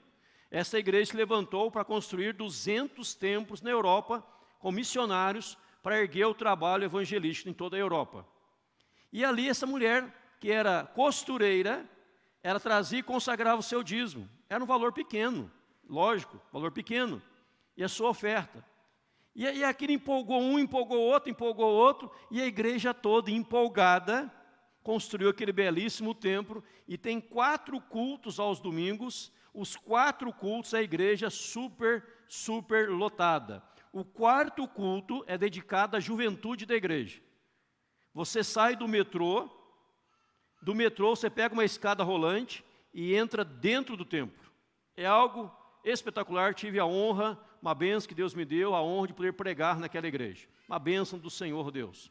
essa igreja se levantou para construir 200 templos na Europa, com missionários, para erguer o trabalho evangelístico em toda a Europa. E ali essa mulher, que era costureira, ela trazia e consagrava o seu dízimo. Era um valor pequeno, lógico, valor pequeno, e a sua oferta. E aquilo empolgou um, empolgou outro, e a igreja toda empolgada, construiu aquele belíssimo templo, e tem 4 cultos aos domingos, os 4 cultos a igreja super lotada. O 4º culto é dedicado à juventude da igreja. Você sai do metrô você pega uma escada rolante e entra dentro do templo. É algo espetacular, tive a honra, uma bênção que Deus me deu, a honra de poder pregar naquela igreja. Uma bênção do Senhor Deus.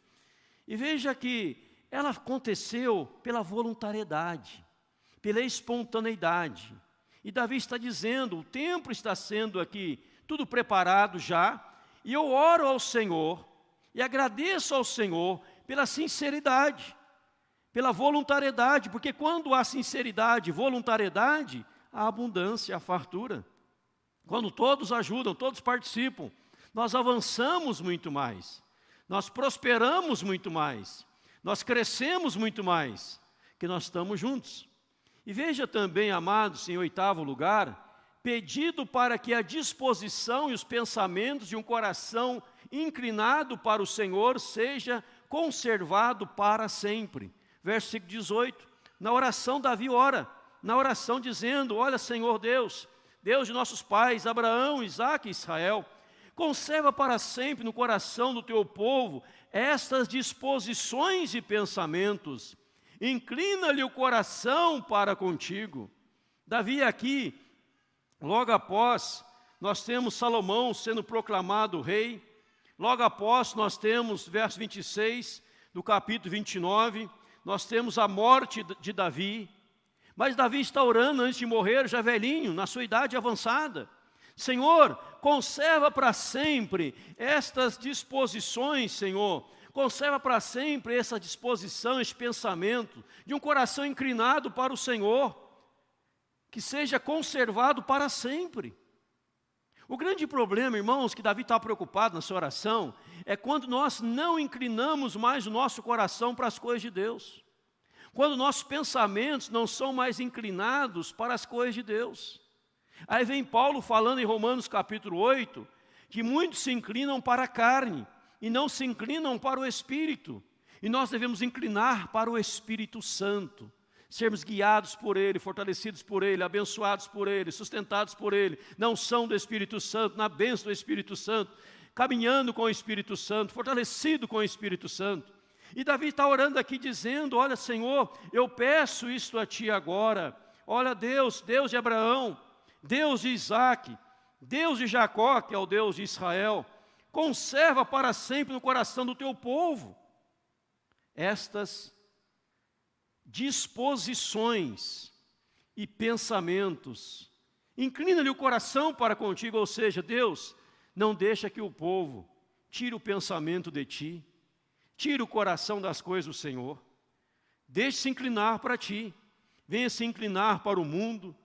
E veja que ela aconteceu pela voluntariedade, pela espontaneidade. E Davi está dizendo, o templo está sendo aqui tudo preparado já, e eu oro ao Senhor, e agradeço ao Senhor pela sinceridade, pela voluntariedade, porque quando há sinceridade e voluntariedade, há abundância, há fartura. Quando todos ajudam, todos participam, nós avançamos muito mais, nós prosperamos muito mais, nós crescemos muito mais, que nós estamos juntos. E veja também, amados, em 8º lugar, pedido para que a disposição e os pensamentos de um coração inclinado para o Senhor seja conservado para sempre. Versículo 18, na oração Davi ora, na oração dizendo, olha Senhor Deus, Deus de nossos pais, Abraão, Isaque e Israel, conserva para sempre no coração do teu povo estas disposições e pensamentos, inclina-lhe o coração para contigo. Davi aqui, logo após, nós temos Salomão sendo proclamado rei, logo após nós temos, verso 26, do capítulo 29, nós temos a morte de Davi, mas Davi está orando antes de morrer, já velhinho, na sua idade avançada. Senhor, conserva para sempre estas disposições, Senhor, conserva para sempre essa disposição, esse pensamento, de um coração inclinado para o Senhor, que seja conservado para sempre. O grande problema, irmãos, que Davi está preocupado na sua oração, é quando nós não inclinamos mais o nosso coração para as coisas de Deus. Quando nossos pensamentos não são mais inclinados para as coisas de Deus. Aí vem Paulo falando em Romanos capítulo 8, que muitos se inclinam para a carne e não se inclinam para o Espírito. E nós devemos inclinar para o Espírito Santo, sermos guiados por Ele, fortalecidos por Ele, abençoados por Ele, sustentados por Ele, na unção do Espírito Santo, na bênção do Espírito Santo, caminhando com o Espírito Santo, fortalecido com o Espírito Santo. E Davi está orando aqui dizendo, olha Senhor, eu peço isto a Ti agora, olha Deus, Deus de Abraão, Deus de Isaque, Deus de Jacó, que é o Deus de Israel, conserva para sempre no coração do Teu povo estas disposições e pensamentos. Inclina-lhe o coração para contigo, ou seja, Deus, não deixa que o povo tire o pensamento de Ti, tire o coração das coisas do Senhor, deixe-se inclinar para Ti, venha se inclinar para o mundo,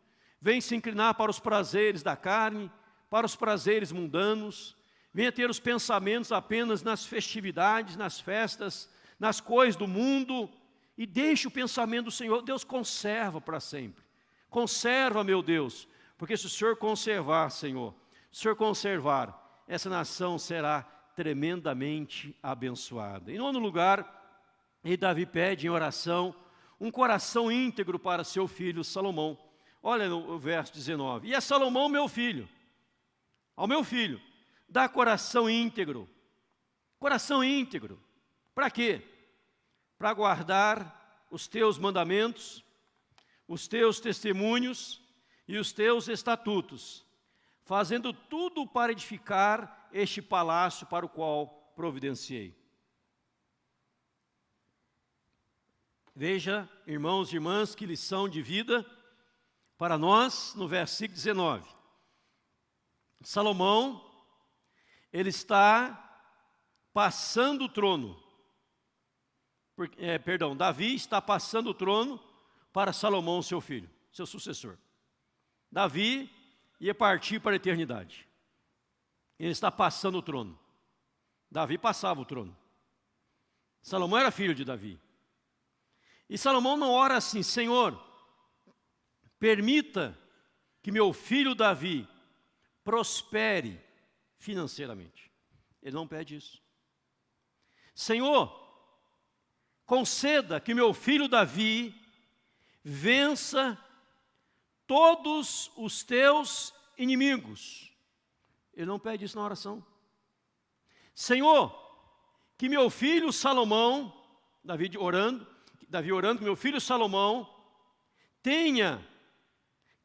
venha se inclinar para os prazeres da carne, para os prazeres mundanos, venha ter os pensamentos apenas nas festividades, nas festas, nas coisas do mundo, e deixe o pensamento do Senhor. Deus conserva para sempre, conserva, meu Deus, porque se o Senhor conservar, Senhor, se o Senhor conservar, essa nação será tremendamente abençoada. Em 9º lugar, e Davi pede em oração um coração íntegro para seu filho Salomão. Olha no verso 19, e a Salomão meu filho, ao meu filho, dá coração íntegro. Coração íntegro, para quê? Para guardar os teus mandamentos, os teus testemunhos e os teus estatutos, fazendo tudo para edificar este palácio para o qual providenciei. Veja, irmãos e irmãs, que lição de vida para nós no versículo 19. Salomão, ele está passando o trono. Davi está passando o trono para Salomão, seu filho, seu sucessor. Davi ia partir para a eternidade. Ele está passando o trono. Davi passava o trono. Salomão era filho de Davi. E Salomão não ora assim, Senhor, permita que meu filho Davi prospere financeiramente. Ele não pede isso. Senhor, conceda que meu filho Davi vença todos os teus inimigos. Ele não pede isso na oração. Senhor, que meu filho Salomão, Davi orando, que meu filho Salomão tenha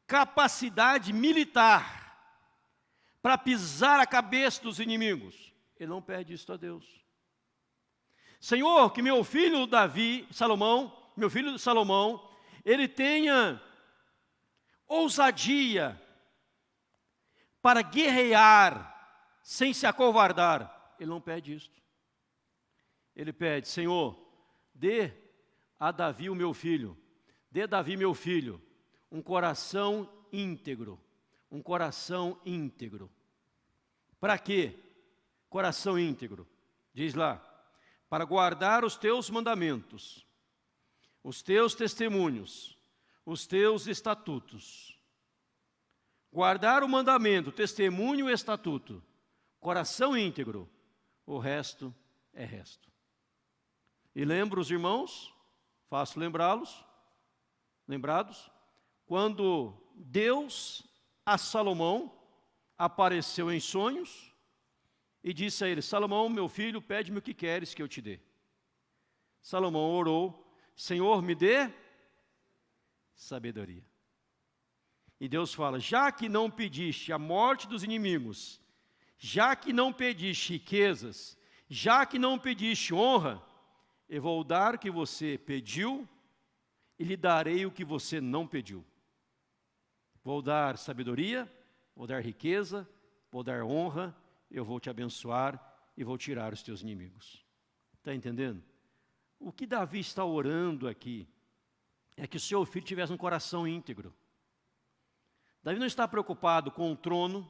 capacidade militar para pisar a cabeça dos inimigos. Ele não pede isso a Deus. Senhor, que meu filho Salomão, ele tenha ousadia para guerrear sem se acovardar. Ele não pede isso. Ele pede, Senhor, dê a Davi, o meu filho, dê Davi, meu filho, um coração íntegro. Um coração íntegro. Para quê? Coração íntegro. Diz lá, para guardar os teus mandamentos, os teus testemunhos, os teus estatutos. Guardar o mandamento, o testemunho e o estatuto. Coração íntegro. O resto é resto. E lembro os irmãos, faço lembrados, quando Deus a Salomão apareceu em sonhos e disse a ele, Salomão, meu filho, pede-me o que queres que eu te dê. Salomão orou, Senhor, me dê sabedoria. E Deus fala, já que não pediste a morte dos inimigos, já que não pediste riquezas, já que não pediste honra, eu vou dar o que você pediu e lhe darei o que você não pediu. Vou dar sabedoria, vou dar riqueza, vou dar honra, eu vou te abençoar e vou tirar os teus inimigos. Está entendendo? O que Davi está orando aqui é que o seu filho tivesse um coração íntegro. Davi não está preocupado com o trono,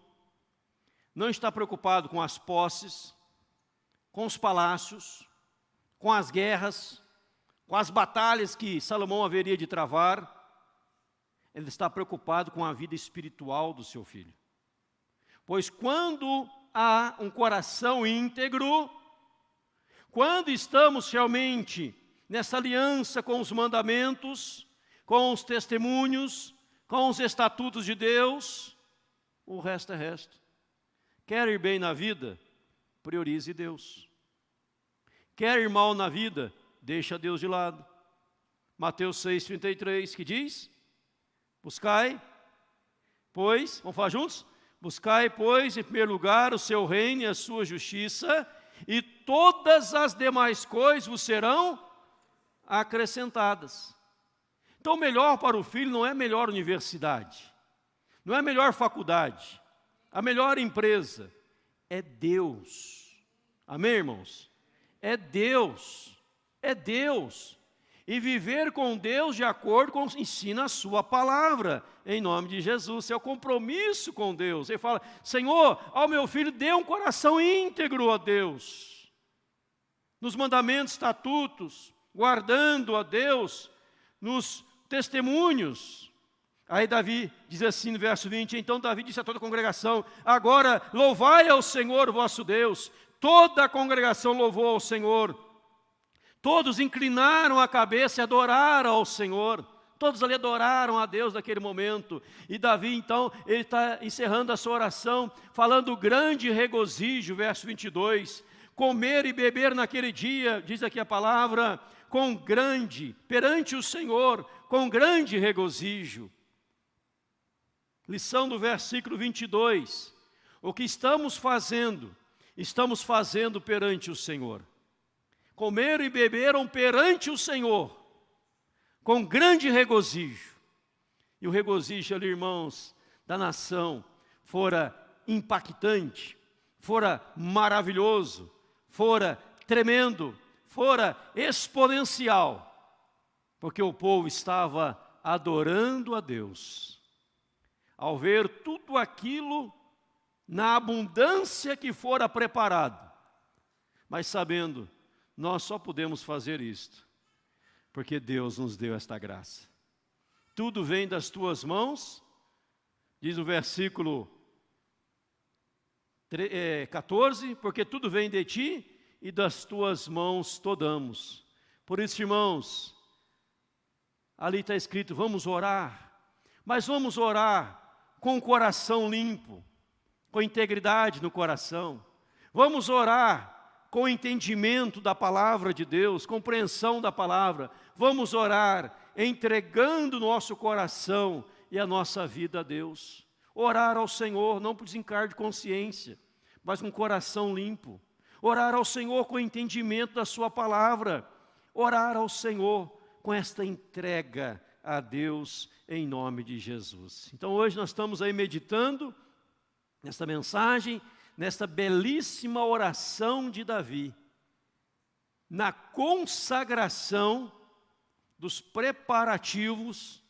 não está preocupado com as posses, com os palácios, com as guerras, com as batalhas que Salomão haveria de travar. Ele está preocupado com a vida espiritual do seu filho. Pois quando há um coração íntegro, quando estamos realmente nessa aliança com os mandamentos, com os testemunhos, com os estatutos de Deus, o resto é resto. Quer ir bem na vida? Priorize Deus. Quer ir mal na vida? Deixa Deus de lado. Mateus 6,33, que diz? Buscai, pois, vamos falar juntos? Buscai, pois, em primeiro lugar o seu reino e a sua justiça, e todas as demais coisas vos serão acrescentadas. Então, melhor para o filho não é melhor universidade, não é melhor faculdade, a melhor empresa é Deus. Amém, irmãos? É Deus, é Deus. E viver com Deus de acordo com o que ensina a sua palavra, em nome de Jesus. É o compromisso com Deus. Ele fala, Senhor, ao meu filho dê um coração íntegro a Deus. Nos mandamentos, estatutos, guardando a Deus, nos testemunhos. Aí Davi diz assim no verso 20, então Davi disse a toda a congregação, agora louvai ao Senhor vosso Deus. Toda a congregação louvou ao Senhor. Todos inclinaram a cabeça e adoraram ao Senhor. Todos ali adoraram a Deus naquele momento. E Davi, então, ele está encerrando a sua oração, falando grande regozijo, verso 22. Comer e beber naquele dia, diz aqui a palavra, com grande, perante o Senhor, com grande regozijo. Lição do versículo 22. O que estamos fazendo perante o Senhor. Comeram e beberam perante o Senhor, com grande regozijo. E o regozijo ali, irmãos, da nação, fora impactante, fora maravilhoso, fora tremendo, fora exponencial, porque o povo estava adorando a Deus. Ao ver tudo aquilo na abundância que fora preparado, mas sabendo, nós só podemos fazer isto, porque Deus nos deu esta graça. Tudo vem das tuas mãos, diz o versículo 14, porque tudo vem de ti e das tuas mãos todamos. Por isso, irmãos, ali está escrito, vamos orar, mas vamos orar com o coração limpo, com integridade no coração. Vamos orar com entendimento da palavra de Deus, compreensão da palavra. Vamos orar entregando o nosso coração e a nossa vida a Deus. Orar ao Senhor, não por desencargo de consciência, mas com coração limpo. Orar ao Senhor com entendimento da sua palavra. Orar ao Senhor com esta entrega a Deus em nome de Jesus. Então hoje nós estamos aí meditando nesta mensagem, nesta belíssima oração de Davi, na consagração dos preparativos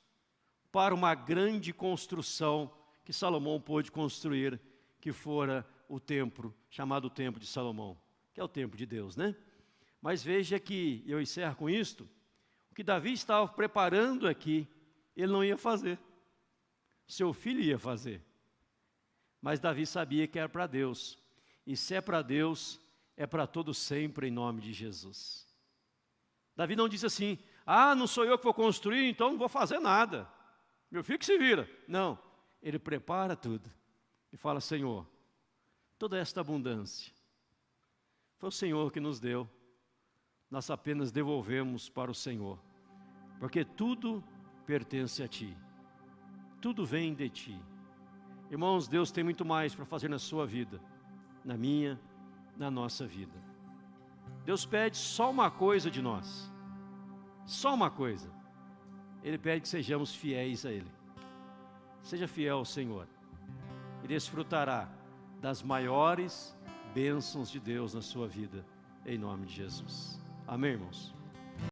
para uma grande construção que Salomão pôde construir, que fora o templo, chamado Templo de Salomão, que é o templo de Deus, né? Mas veja que, eu encerro com isto, o que Davi estava preparando aqui, ele não ia fazer. Seu filho ia fazer. Mas Davi sabia que era para Deus. E se é para Deus, é para todo sempre, em nome de Jesus. Davi não disse assim, não sou eu que vou construir, então não vou fazer nada. Meu filho que se vira. Não, ele prepara tudo. E fala, Senhor, toda esta abundância, foi o Senhor que nos deu. Nós apenas devolvemos para o Senhor. Porque tudo pertence a Ti. Tudo vem de Ti. Irmãos, Deus tem muito mais para fazer na sua vida, na minha, na nossa vida. Deus pede só uma coisa de nós. Só uma coisa. Ele pede que sejamos fiéis a Ele. Seja fiel ao Senhor. E desfrutará das maiores bênçãos de Deus na sua vida, em nome de Jesus. Amém, irmãos?